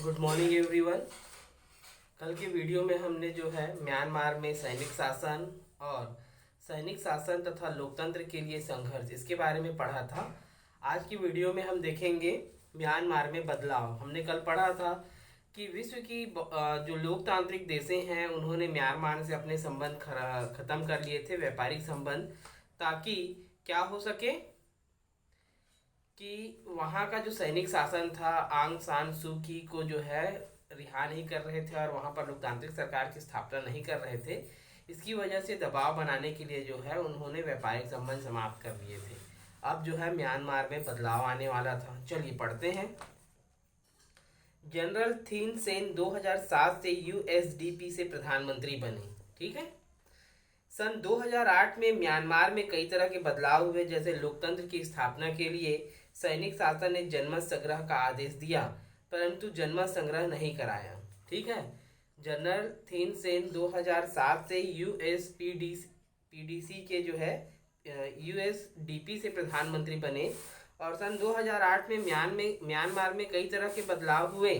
Good morning everyone. कल के video में हमने जो है म्यांमार में सैनिक शासन और सैनिक शासन तथा लोकतंत्र के लिए संघर्ष इसके बारे में पढ़ा था। आज की वीडियो में हम देखेंगे म्यांमार में बदलाव। हमने कल पढ़ा था कि विश्व की जो लोकतांत्रिक देशें हैं उन्होंने म्यांमार से अपने संबंध खत्म कर लिए थे, व्यापारिक संबंध, ताकि क्या हो सके कि वहाँ का जो सैनिक शासन था आंग सान सू की को जो है रिहा नहीं कर रहे थे और वहाँ पर लोकतांत्रिक सरकार की स्थापना नहीं कर रहे थे। इसकी वजह से दबाव बनाने के लिए जो है उन्होंने व्यापारिक संबंध समाप्त कर लिए थे। अब जो है म्यांमार में बदलाव आने वाला था। चलिए पढ़ते हैं। जनरल थीन सेन 2007 से यूएसडीपी से प्रधानमंत्री बने। ठीक है। सन 2008 में म्यांमार में कई तरह के बदलाव हुए, जैसे लोकतंत्र की स्थापना के लिए सैनिक शासन ने जनमत संग्रह का आदेश दिया, परंतु जनमत संग्रह नहीं कराया। ठीक है। जनरल थीन सेन 2007 से यूएसपीडीसी के जो है यूएसडीपी से प्रधानमंत्री बने और सन 2008 में म्यांमार में कई तरह के बदलाव हुए,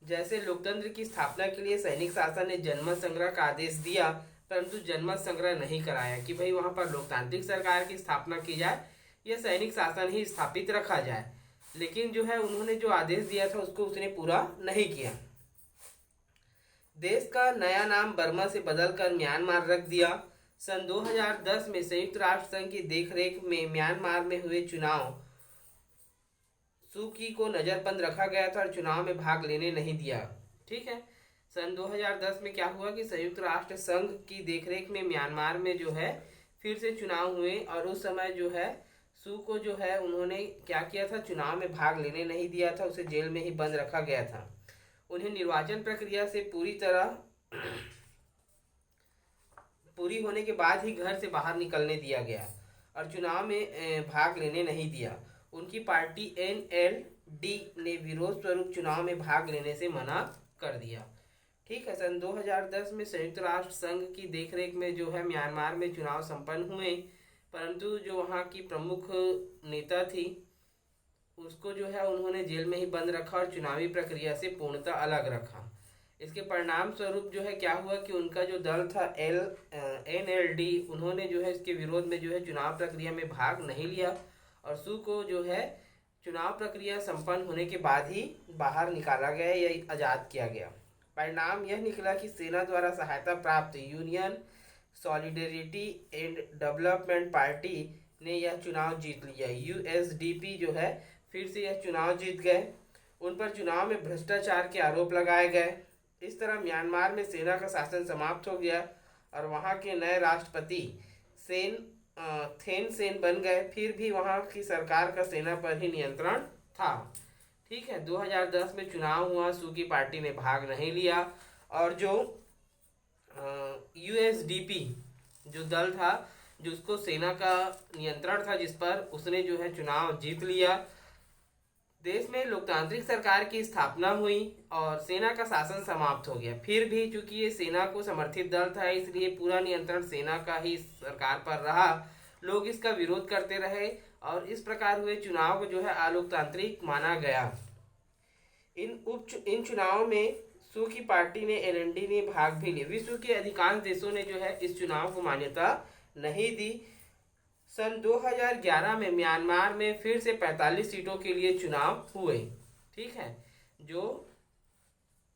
जैसे लोकतंत्र की स्थापना के लिए सैनिक शासन ने जनमत संग्रह का आदेश दिया, परंतु जनमत संग्रह नहीं कराया कि भाई वहाँ पर लोकतांत्रिक सरकार की स्थापना की जाए या सैनिक शासन ही स्थापित रखा जाए। लेकिन जो है उन्होंने जो आदेश दिया था उसको उसने पूरा नहीं किया। देश का नया नाम बर्मा से बदलकर म्यांमार रख दिया। सन 2010 में संयुक्त राष्ट्र संघ की देखरेख में म्यांमार में हुए चुनाव सू की को नजरबंद रखा गया था और चुनाव में भाग लेने नहीं दिया। ठीक है। सन 2010 में क्या हुआ कि संयुक्त राष्ट्र संघ की देखरेख में म्यांमार में जो है फिर से चुनाव हुए और उस समय जो है सू को जो है उन्होंने क्या किया था, चुनाव में भाग लेने नहीं दिया था, उसे जेल में ही बंद रखा गया था। उन्हें निर्वाचन प्रक्रिया से पूरी होने के बाद ही घर से बाहर निकलने दिया गया और चुनाव में भाग लेने नहीं दिया। उनकी पार्टी एनएलडी ने विरोध स्वरूप चुनाव में भाग लेने से मना कर दिया। ठीक है। सन 2010 में संयुक्त राष्ट्र संघ की देखरेख में जो है म्यांमार में चुनाव संपन्न हुए, परंतु जो वहाँ की प्रमुख नेता थी उसको जो है उन्होंने जेल में ही बंद रखा और चुनावी प्रक्रिया से पूर्णतः अलग रखा। इसके परिणाम स्वरूप जो है क्या हुआ कि उनका जो दल था एनएलडी, उन्होंने जो है इसके विरोध में जो है चुनाव प्रक्रिया में भाग नहीं लिया और सू को जो है चुनाव प्रक्रिया संपन्न होने के बाद ही बाहर निकाला गया या आज़ाद किया गया। परिणाम यह निकला कि सेना द्वारा सहायता प्राप्त union solidarity and development party ने यह चुनाव जीत लिया। यूएसडीपी जो है फिर से यह चुनाव जीत गए। उन पर चुनाव में भ्रष्टाचार के आरोप लगाए गए। इस तरह म्यांमार में सेना का शासन समाप्त हो गया और वहाँ के नए राष्ट्रपति थेन सेन बन गए। फिर भी वहाँ की सरकार का सेना पर ही नियंत्रण था। ठीक है। 2010 में चुनाव हुआ, सू की पार्टी ने भाग नहीं लिया और जो यूएसडीपी जो दल था जिसको सेना का नियंत्रण था जिस पर, उसने जो है चुनाव जीत लिया। देश में लोकतांत्रिक सरकार की स्थापना हुई और सेना का शासन समाप्त हो गया। फिर भी चूंकि ये सेना को समर्थित दल था इसलिए पूरा नियंत्रण सेना का ही सरकार पर रहा। लोग इसका विरोध करते रहे और इस प्रकार हुए चुनाव को जो है अलोकतांत्रिक माना गया। इन चुनावों में सू की पार्टी ने एलएनडी ने भाग भी लिया। विश्व के अधिकांश देशों ने जो है इस चुनाव को मान्यता नहीं दी। सन 2011 में म्यांमार में फिर से 45 सीटों के लिए चुनाव हुए। ठीक है। जो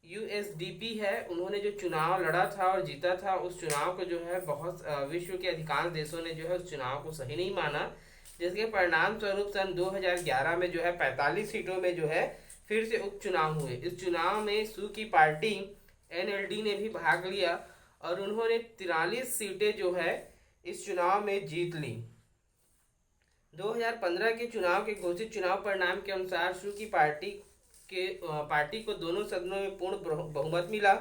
यूएसडीपी है उन्होंने जो चुनाव लड़ा था और जीता था, उस चुनाव को जो है बहुत विश्व के अधिकांश देशों ने जो है उस चुनाव को सही नहीं माना, जिसके परिणाम स्वरूप सन 2011 में जो है 45 सीटों में जो है फिर से उपचुनाव हुए। इस चुनाव में सू की पार्टी एनएलडी ने भी भाग लिया और उन्होंने 43 सीटें जो है इस चुनाव में जीत ली। 2015 के चुनाव के घोषित चुनाव परिणाम के अनुसार सू की पार्टी को दोनों सदनों में पूर्ण बहुमत मिला।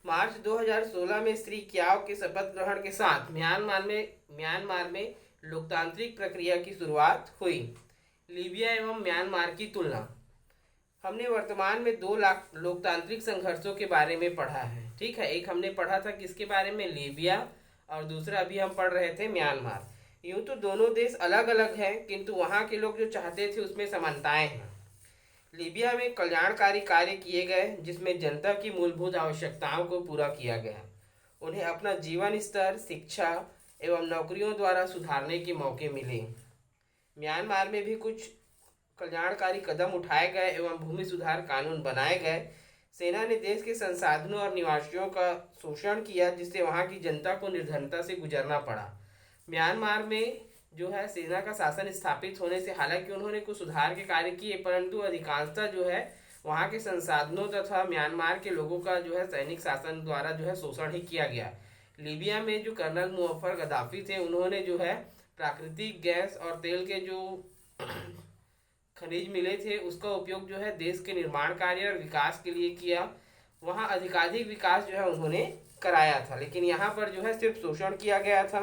मार्च 2016 में श्री क्याओ के शपथ ग्रहण के साथ म्यांमार में लोकतांत्रिक प्रक्रिया की शुरुआत हुई। लीबिया एवं म्यांमार की तुलना। हमने वर्तमान में 2 लोकतांत्रिक संघर्षों के बारे में पढ़ा है। ठीक है। एक हमने पढ़ा था किसके बारे में, लीबिया, और दूसरा अभी हम पढ़ रहे थे म्यांमार। यूँ तो दोनों देश अलग अलग हैं, किंतु वहाँ के लोग जो चाहते थे उसमें समानताएं हैं। लीबिया में कल्याणकारी कार्य किए गए जिसमें जनता की मूलभूत आवश्यकताओं को पूरा किया गया। उन्हें अपना जीवन स्तर, शिक्षा एवं नौकरियों द्वारा सुधारने के मौके मिले। म्यांमार में भी कुछ कल्याणकारी कदम उठाए गए एवं भूमि सुधार कानून बनाए गए। सेना ने देश के संसाधनों और निवासियों का शोषण किया जिससे वहां की जनता को निर्धनता से गुजरना पड़ा। म्यांमार में जो है सेना का शासन स्थापित होने से हालांकि उन्होंने कुछ सुधार के कार्य किए, परंतु अधिकांशतः जो है वहाँ के संसाधनों तथा म्यांमार के लोगों का जो है सैनिक शासन द्वारा जो है शोषण ही किया गया। लीबिया में जो कर्नल मुअफ्फर गद्दाफी थे उन्होंने जो है प्राकृतिक गैस और तेल के जो खनिज मिले थे उसका उपयोग जो है देश के निर्माण कार्य और विकास के लिए किया। वहाँ अधिकाधिक विकास जो है उन्होंने कराया था, लेकिन यहाँ पर जो है सिर्फ शोषण किया गया था।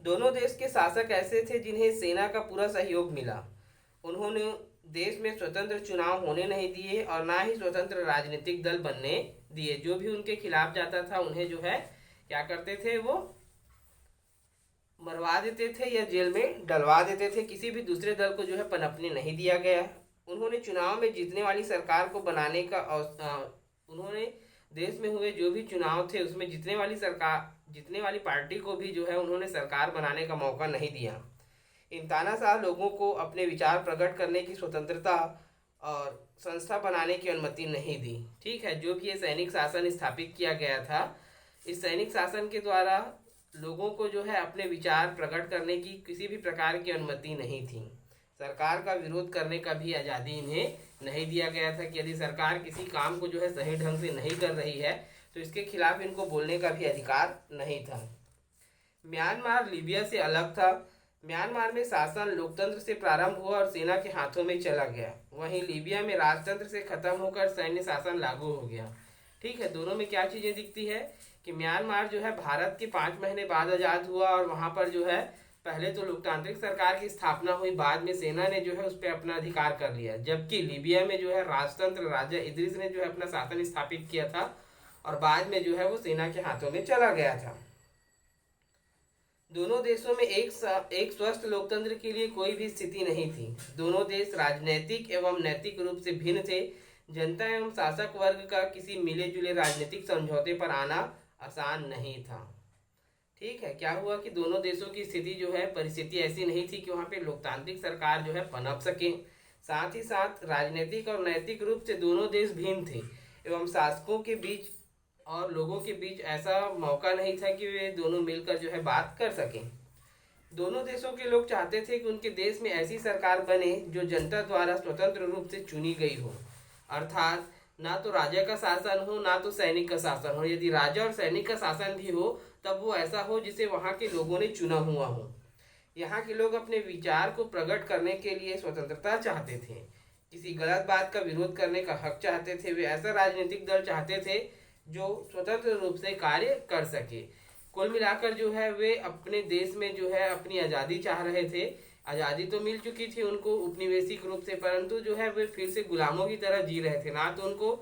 दोनों देश के शासक ऐसे थे जिन्हें सेना का पूरा सहयोग मिला। उन्होंने देश में स्वतंत्र चुनाव होने नहीं दिए और ना ही स्वतंत्र राजनीतिक दल बनने दिए। जो भी उनके खिलाफ जाता था उन्हें जो है क्या करते थे, वो मरवा देते थे या जेल में डलवा देते थे। किसी भी दूसरे दल को जो है पनपने नहीं दिया गया। उन्होंने चुनाव में जीतने वाली सरकार को बनाने का उन्होंने देश में हुए जो भी चुनाव थे उसमें जीतने वाली पार्टी को भी जो है उन्होंने सरकार बनाने का मौका नहीं दिया। इन तानाशाह लोगों को अपने विचार प्रकट करने की स्वतंत्रता और संस्था बनाने की अनुमति नहीं दी। ठीक है, जो भी ये सैनिक शासन स्थापित किया गया था, इस सैनिक शासन के द्वारा लोगों को जो है अपने विचार प्रकट करने की किसी भी प्रकार की अनुमति नहीं थी। सरकार का विरोध करने का भी आज़ादी इन्हें नहीं दिया गया था कि यदि सरकार किसी काम को जो है सही ढंग से नहीं कर रही है तो इसके खिलाफ इनको बोलने का भी अधिकार नहीं था। म्यांमार लीबिया से अलग था। म्यांमार में शासन लोकतंत्र से प्रारंभ हुआ और सेना के हाथों में चला गया। वहीं लीबिया में राजतंत्र से खत्म होकर सैन्य शासन लागू हो गया। ठीक है, दोनों में क्या चीज़ें दिखती है कि म्यांमार जो है भारत के 5 महीने बाद आज़ाद हुआ और वहाँ पर जो है पहले तो लोकतांत्रिक सरकार की स्थापना हुई, बाद में सेना ने जो है उस पर अपना अधिकार कर लिया। जबकि लीबिया में जो है राजतंत्र राजा इदरीस ने जो है अपना शासन स्थापित किया था और बाद में जो है वो सेना के हाथों में चला गया था। दोनों देशों में एक स्वस्थ लोकतंत्र के लिए कोई भी स्थिति नहीं थी। दोनों देश राजनैतिक एवं नैतिक रूप से भिन्न थे। जनता एवं शासक वर्ग का किसी मिले जुले राजनीतिक समझौते पर आना आसान नहीं था। ठीक है, क्या हुआ कि दोनों देशों की स्थिति जो है परिस्थिति ऐसी नहीं थी कि वहाँ पे लोकतांत्रिक सरकार जो है पनप सके। साथ ही साथ राजनीतिक और नैतिक रूप से दोनों देश भिन्न थे एवं शासकों के बीच और लोगों के बीच ऐसा मौका नहीं था कि वे दोनों मिलकर जो है बात कर सकें। दोनों देशों के लोग चाहते थे कि उनके देश में ऐसी सरकार बने जो जनता द्वारा स्वतंत्र रूप से चुनी गई हो, अर्थात ना तो राजा का शासन हो ना तो सैनिक का शासन हो। यदि राजा और सैनिक का शासन भी हो तब वो ऐसा हो जिसे वहाँ के लोगों ने चुना हुआ हो। यहाँ के लोग अपने विचार को प्रकट करने के लिए स्वतंत्रता चाहते थे, किसी गलत बात का विरोध करने का हक चाहते थे। वे ऐसा राजनीतिक दल चाहते थे जो स्वतंत्र रूप से कार्य कर सके। कुल मिलाकर जो है वे अपने देश में जो है अपनी आज़ादी चाह रहे थे। आज़ादी तो मिल चुकी थी उनको उपनिवेशिक रूप से, परंतु जो है वे फिर से गुलामों की तरह जी रहे थे। ना तो उनको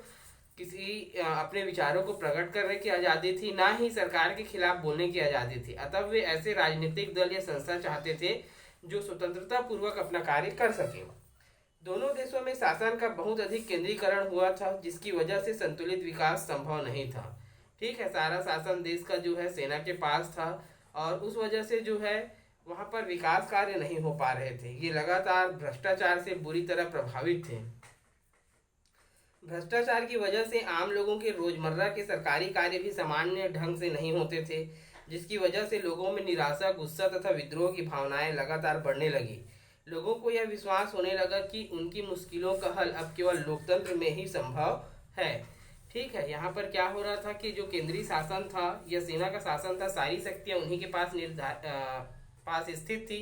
किसी अपने विचारों को प्रकट करने की आज़ादी थी, ना ही सरकार के खिलाफ बोलने की आज़ादी थी। अतः वे ऐसे राजनीतिक दल या संस्था चाहते थे जो स्वतंत्रता पूर्वक अपना कार्य कर सके। दोनों देशों में शासन का बहुत अधिक केंद्रीकरण हुआ था जिसकी वजह से संतुलित विकास संभव नहीं था। ठीक है, सारा शासन देश का जो है सेना के पास था और उस वजह से जो है वहाँ पर विकास कार्य नहीं हो पा रहे थे। ये लगातार भ्रष्टाचार से बुरी तरह प्रभावित थे। भ्रष्टाचार की वजह से आम लोगों के रोजमर्रा के सरकारी कार्य भी सामान्य ढंग से नहीं होते थे, जिसकी वजह से लोगों में निराशा, गुस्सा तथा विद्रोह की भावनाएं लगातार बढ़ने लगी। लोगों को यह विश्वास होने लगा कि उनकी मुश्किलों का हल अब केवल लोकतंत्र में ही संभव है। ठीक है, यहाँ पर क्या हो रहा था कि जो केंद्रीय शासन था या सेना का शासन था, सारी शक्तियाँ उन्हीं के पास स्थित थी,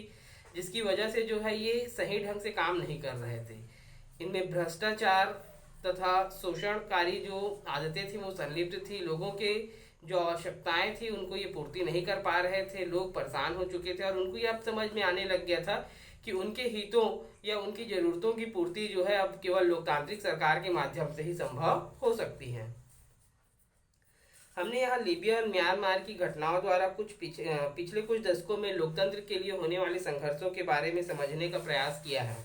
जिसकी वजह से जो है ये सही ढंग से काम नहीं कर रहे थे। इनमें भ्रष्टाचार तथा शोषणकारी जो आदतें थी वो संलिप्त थी। लोगों के जो आवश्यकताएं थी उनको ये पूर्ति नहीं कर पा रहे थे। लोग परेशान हो चुके थे और उनको ये अब समझ में आने लग गया था कि उनके हितों या उनकी ज़रूरतों की पूर्ति जो है अब केवल लोकतांत्रिक सरकार के माध्यम से ही संभव हो सकती है। हमने यहाँ लीबिया और म्यांमार की घटनाओं द्वारा पिछले कुछ दशकों में लोकतंत्र के लिए होने वाले संघर्षों के बारे में समझने का प्रयास किया है।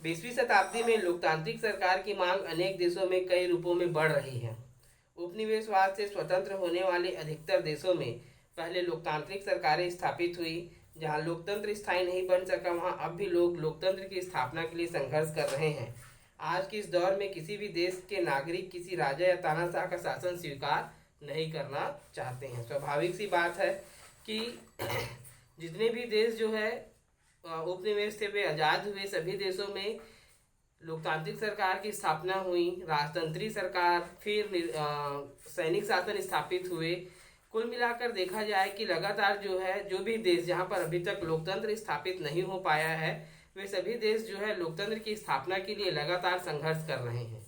20वीं शताब्दी में लोकतांत्रिक सरकार की मांग अनेक देशों में कई रूपों में बढ़ रही है। उपनिवेशवाद से स्वतंत्र होने वाले अधिकतर देशों में पहले लोकतांत्रिक सरकारें स्थापित हुई। जहां लोकतंत्र स्थायी नहीं बन सका वहां अब भी लोग लोकतंत्र की स्थापना के लिए संघर्ष कर रहे हैं। आज के इस दौर में किसी भी देश के नागरिक किसी राजा या तानाशाह का शासन स्वीकार नहीं करना चाहते हैं। स्वाभाविक सी बात है कि जितने भी देश जो है उपनिवेश से वे आज़ाद हुए, सभी देशों में लोकतांत्रिक सरकार की स्थापना हुई, राजतंत्री सरकार, फिर सैनिक शासन स्थापित हुए। कुल मिलाकर देखा जाए कि लगातार जो है जो भी देश जहां पर अभी तक लोकतंत्र स्थापित नहीं हो पाया है, वे सभी देश जो है लोकतंत्र की स्थापना के लिए लगातार संघर्ष कर रहे हैं।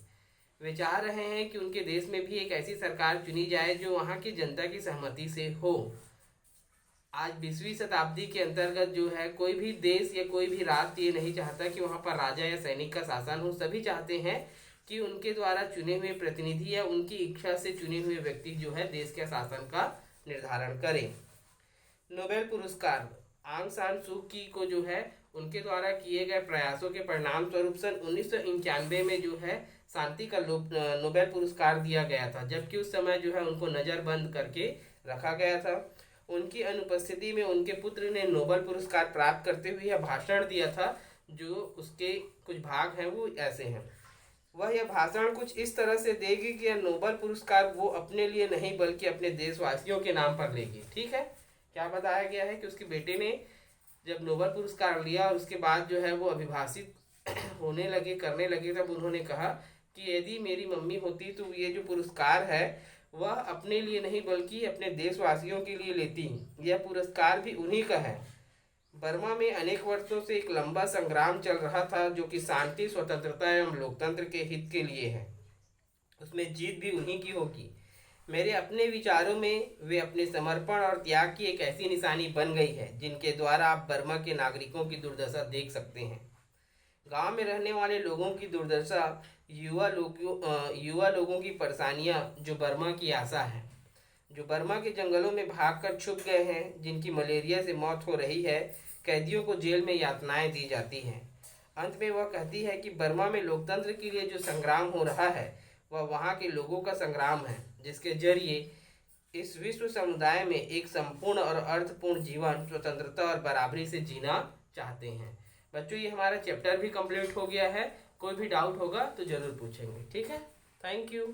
वे चाह रहे हैं कि उनके देश में भी एक ऐसी सरकार चुनी जाए जो वहां की जनता की सहमति से हो। आज 20वीं शताब्दी के अंतर्गत जो है कोई भी देश या कोई भी राष्ट्र ये नहीं चाहता कि वहाँ पर राजा या सैनिक का शासन हो। सभी चाहते हैं कि उनके द्वारा चुने हुए प्रतिनिधि या उनकी इच्छा से चुने हुए व्यक्ति जो है देश के शासन का निर्धारण करें। नोबेल पुरस्कार आंग सान सू की को जो है उनके द्वारा किए गए प्रयासों के परिणाम स्वरूप सन 1991 में जो है शांति का नोबेल पुरस्कार दिया गया था, जबकि उस समय जो है उनको नज़रबंद करके रखा गया था। उनकी अनुपस्थिति में उनके पुत्र ने नोबेल पुरस्कार प्राप्त करते हुए यह भाषण दिया था, जो उसके कुछ भाग हैं वो ऐसे हैं। वह यह भाषण कुछ इस तरह से देगी कि यह नोबेल पुरस्कार वो अपने लिए नहीं बल्कि अपने देशवासियों के नाम पर लेगी। ठीक है, क्या बताया गया है कि उसके बेटे ने जब नोबेल पुरस्कार लिया और उसके बाद जो है वो अभिभाषित होने लगे, करने लगे, तब उन्होंने कहा कि यदि मेरी मम्मी होती तो ये जो पुरस्कार है वह अपने लिए नहीं बल्कि अपने देशवासियों के लिए लेती। यह पुरस्कार भी उन्हीं का है। बर्मा में अनेक वर्षों से एक लंबा संग्राम चल रहा था जो कि शांति, स्वतंत्रता एवं लोकतंत्र के हित के लिए है। उसमें जीत भी उन्हीं की होगी। मेरे अपने विचारों में वे अपने समर्पण और त्याग की एक ऐसी निशानी बन गई है जिनके द्वारा आप बर्मा के नागरिकों की दुर्दशा देख सकते हैं। गांव में रहने वाले लोगों की दुर्दशा, युवा लोगों की परेशानियां, जो बर्मा की आशा है, जो बर्मा के जंगलों में भागकर छुप गए हैं, जिनकी मलेरिया से मौत हो रही है, कैदियों को जेल में यातनाएं दी जाती हैं। अंत में वह कहती है कि बर्मा में लोकतंत्र के लिए जो संग्राम हो रहा है वह वहाँ के लोगों का संग्राम है, जिसके जरिए इस विश्व समुदाय में एक संपूर्ण और अर्थपूर्ण जीवन स्वतंत्रता और बराबरी से जीना चाहते हैं। बच्चों, ये हमारा चैप्टर भी कंप्लीट हो गया है। कोई भी डाउट होगा तो ज़रूर पूछेंगे। ठीक है, थैंक यू।